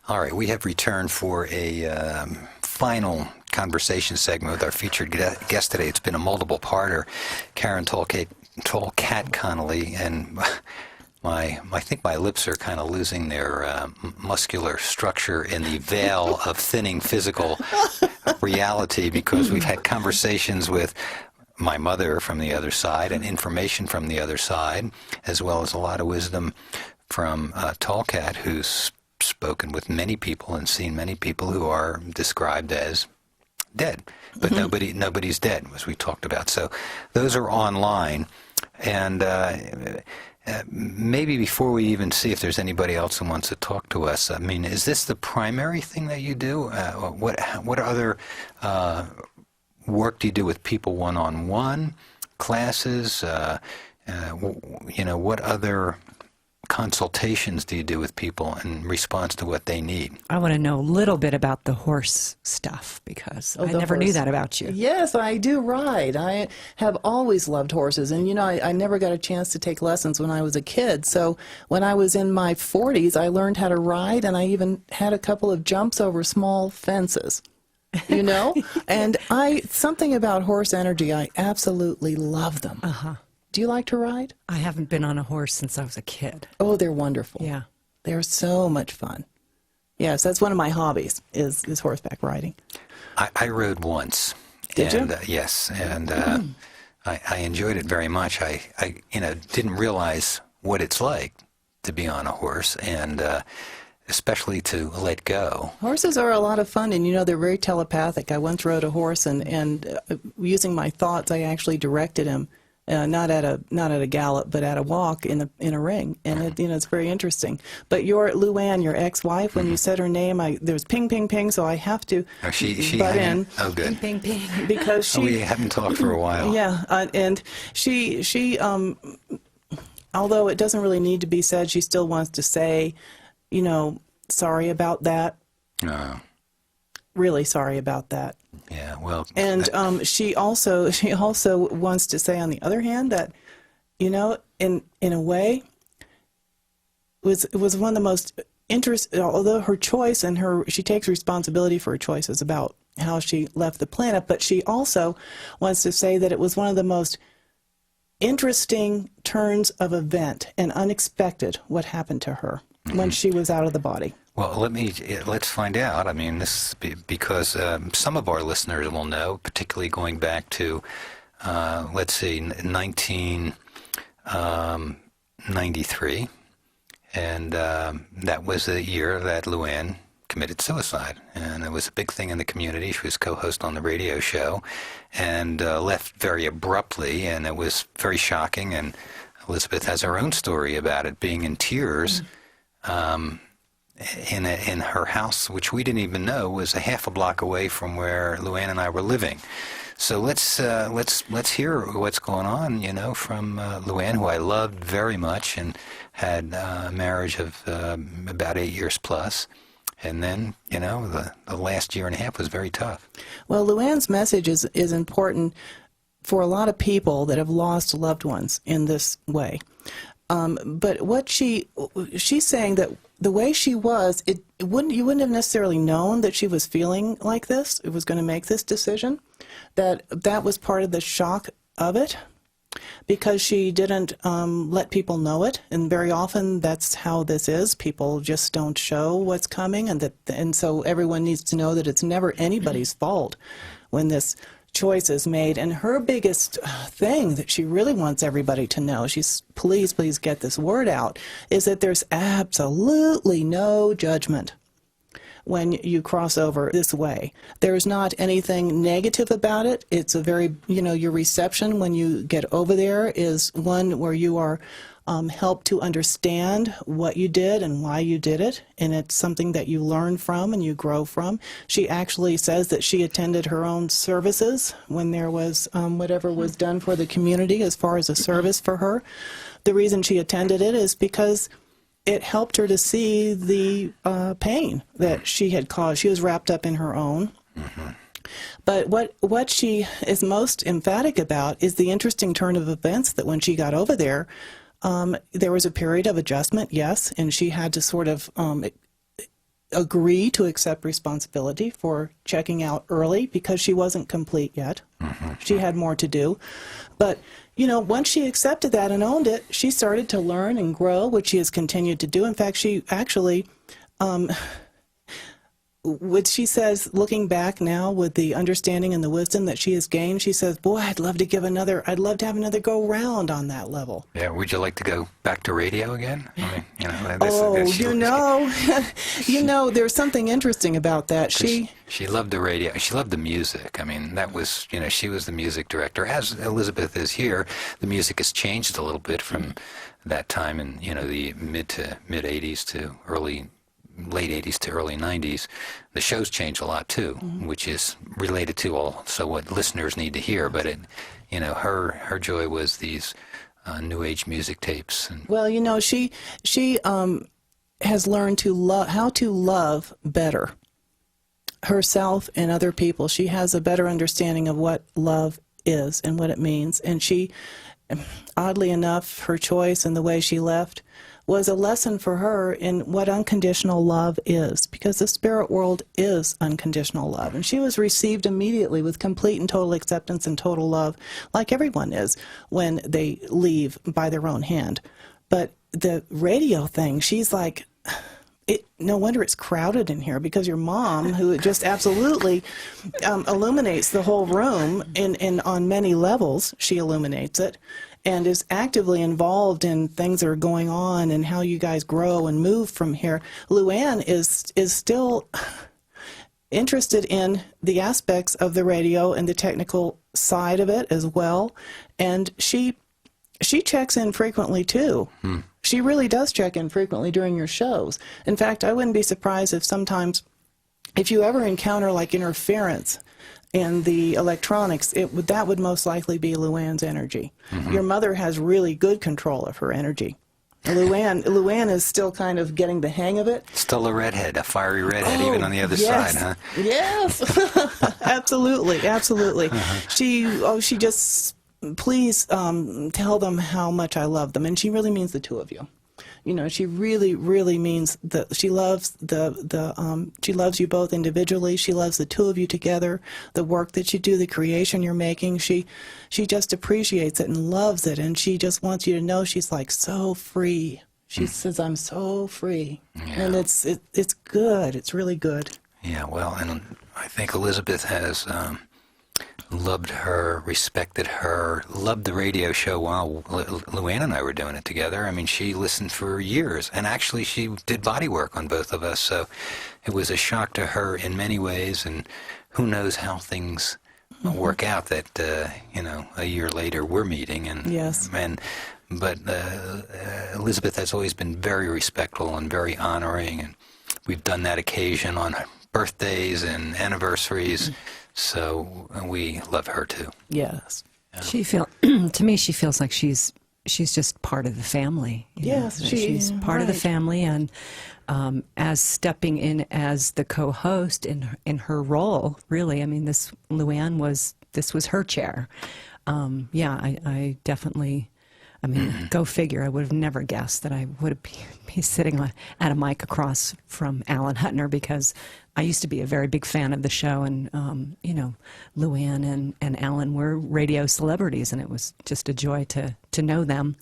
All right, we have returned for a final conversation segment with our featured guest today. It's been a multiple-parter, Karen Tallkat Conley, and I think my lips are kind of losing their muscular structure in the veil of thinning physical reality, because we've had conversations with my mother from the other side and information from the other side, as well as a lot of wisdom from Tallkat, who's spoken with many people and seen many people who are described as dead, but nobody's dead, as we talked about. So those are online, and maybe before we even see if there's anybody else who wants to talk to us, I mean, is this the primary thing that you do? What other work do you do with people one-on-one, classes? What other consultations do you do with people in response to what they need? I want to know a little bit about the horse stuff, because I never knew that about you. Yes, I do ride. I have always loved horses, and I never got a chance to take lessons when I was a kid. So when I was in my 40s, I learned how to ride, and I even had a couple of jumps over small fences. And something about horse energy, I absolutely love them. Uh-huh. Do you like to ride? I haven't been on a horse since I was a kid. Oh, they're wonderful. Yeah. They're so much fun. Yes, that's one of my hobbies, is horseback riding. I rode once. Did you? Yes, and I enjoyed it very much. I didn't realize what it's like to be on a horse, and especially to let go. Horses are a lot of fun, and they're very telepathic. I once rode a horse, and using my thoughts, I actually directed him. Not at a gallop, but at a walk in a ring, and it's very interesting. But Luann, your ex-wife, when you said her name, there was ping, ping, ping, so I have to butt in. Oh, good. Ping, ping, ping. Because we haven't talked for a while. Yeah, and she although it doesn't really need to be said, she still wants to say, sorry about that. Really sorry about that. Yeah, well. And she also wants to say, on the other hand, that in a way, it was one of the most interesting. Although her choice and she takes responsibility for her choices about how she left the planet, but she also wants to say that it was one of the most interesting turns of event and unexpected what happened to her when she was out of the body. Well, let's find out. I mean, this because some of our listeners will know, particularly going back to, 1993, and that was the year that Luann committed suicide, and it was a big thing in the community. She was co-host on the radio show, and left very abruptly, and it was very shocking. And Elizabeth has her own story about it, being in tears. In her house, which we didn't even know was a half a block away from where Luann and I were living. So let's hear what's going on, from Luann, who I loved very much and had a marriage of about 8 years plus. And then, the last year and a half was very tough. Well, Luann's message is important for a lot of people that have lost loved ones in this way. But what she's saying that the way she was, you wouldn't have necessarily known that she was feeling like this. It was going to make this decision. That was part of the shock of it, because she didn't let people know it, and very often that's how this is. People just don't show what's coming, and so everyone needs to know that it's never anybody's fault when this choice is made. And her biggest thing that she really wants everybody to know, please get this word out, is that there's absolutely no judgment when you cross over this way. There's not anything negative about it. It's a very, your reception when you get over there is one where you are helped to understand what you did and why you did it, and it's something that you learn from and you grow from. She actually says that she attended her own services when there was whatever was done for the community as far as a service for her. The reason she attended it is because it helped her to see the pain that she had caused. She was wrapped up in her own. Mm-hmm. But what she is most emphatic about is the interesting turn of events that when she got over there, there was a period of adjustment, yes, and she had to sort of agree to accept responsibility for checking out early because she wasn't complete yet. She had more to do. But, you know, once she accepted that and owned it, she started to learn and grow, which she has continued to do. In fact, she actually, what she says, looking back now with the understanding and the wisdom that she has gained, she says, boy, I'd love to have another go round on that level. Yeah, would you like to go back to radio again? I mean, you know, you know, there's something interesting about that. She loved the radio. She loved the music. I mean, that was, you know, she was the music director. As Elizabeth is here, the music has changed a little bit from that time in, you know, the mid 80s to late 80s to early 90s. The show's changed a lot too, which is related to also what listeners need to hear. But it, you know, her joy was these new age music tapes. And well, you know, she has learned how to love better herself and other people. She has a better understanding of what love is and what it means. And she, oddly enough, her choice and the way she left was a lesson for her in what unconditional love is, because the spirit world is unconditional love. And she was received immediately with complete and total acceptance and total love, like everyone is when they leave by their own hand. But the radio thing, she's like, no wonder it's crowded in here, because your mom, who just absolutely illuminates the whole room on many levels, she illuminates it, and is actively involved in things that are going on and how you guys grow and move from here. Luann is still interested in the aspects of the radio and the technical side of it as well, and she checks in frequently too. She really does check in frequently during your shows. In fact, I wouldn't be surprised if you ever encounter like interference in the electronics, that would most likely be Luann's energy. Your mother has really good control of her energy. Luann is still kind of getting the hang of it. Still a redhead, a fiery redhead, even on the other side, huh? Yes, absolutely. She just, please tell them how much I love them, and she really means the two of you. You know, she really, really means that she loves she loves you both individually. She loves the two of you together. The work that you do, the creation you're making, she just appreciates it and loves it, and she just wants you to know she's like so free. She says, "I'm so free," and it's good. It's really good. Yeah, well, and I think Elizabeth has loved her, respected her, loved the radio show while Luann and I were doing it together. I mean, she listened for years, and actually she did body work on both of us, so it was a shock to her in many ways, and who knows how things work out that, you know, a year later we're meeting. And yes. But Elizabeth has always been very respectful and very honoring, and we've done that occasion on birthdays and anniversaries. So we love her too. Yes. Yeah. To me, she feels like she's just part of the family. Yes, she's part of the family, and as stepping in as the co-host in her role, really. I mean, Luann was her chair. I definitely. I mean, go figure. I would have never guessed that I would be sitting at a mic across from Alan Hutner, because I used to be a very big fan of the show, and you know, Luann and Alan were radio celebrities, and it was just a joy to know them.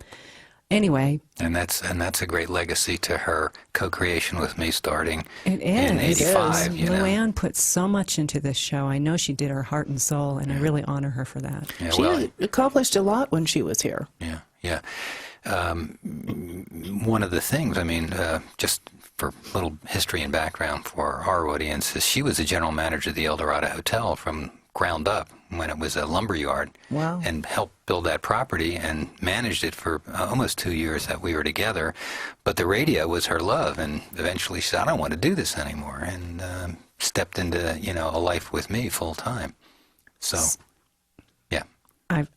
Anyway, and that's a great legacy to her co-creation with me, starting in '85. Luann put so much into this show. I know she did her heart and soul, and I really honor her for that. Yeah, she accomplished a lot when she was here. Yeah. Yeah. One of the things, I mean, just for a little history and background for our audience, is she was the general manager of the El Dorado Hotel from ground up when it was a lumber yard. Wow. And helped build that property and managed it for almost 2 years that we were together. But the radio was her love, and eventually she said, I don't want to do this anymore, and stepped into, you know, a life with me full time. So...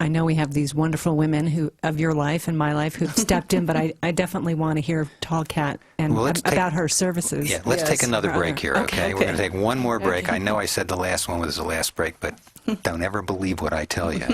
I know we have these wonderful women of your life and my life who've stepped in, but I definitely want to hear Tallkat and about her services. Yeah, let's take another break here, okay? We're going to take one more break. I know I said the last one was the last break, but don't ever believe what I tell you.